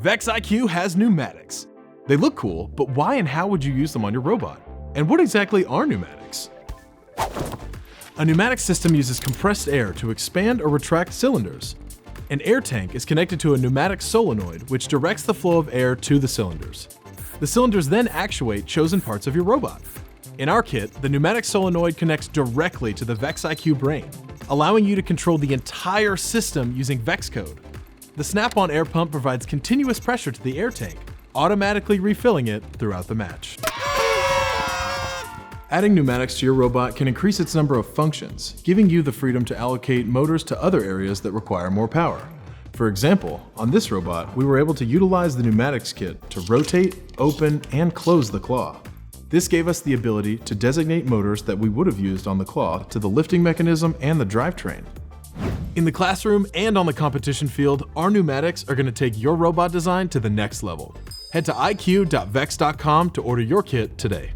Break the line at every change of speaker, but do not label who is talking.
Vex IQ has pneumatics. They look cool, but why and how would you use them on your robot? And what exactly are pneumatics? A pneumatic system uses compressed air to expand or retract cylinders. An air tank is connected to a pneumatic solenoid, which directs the flow of air to the cylinders. The cylinders then actuate chosen parts of your robot. In our kit, the pneumatic solenoid connects directly to the Vex IQ brain, allowing you to control the entire system using Vex code. The Snap-on air pump provides continuous pressure to the air tank, automatically refilling it throughout the match. Adding pneumatics to your robot can increase its number of functions, giving you the freedom to allocate motors to other areas that require more power. For example, on this robot, we were able to utilize the pneumatics kit to rotate, open, and close the claw. This gave us the ability to designate motors that we would have used on the claw to the lifting mechanism and the drivetrain. In the classroom and on the competition field, our pneumatics are going to take your robot design to the next level. Head to iq.vex.com to order your kit today.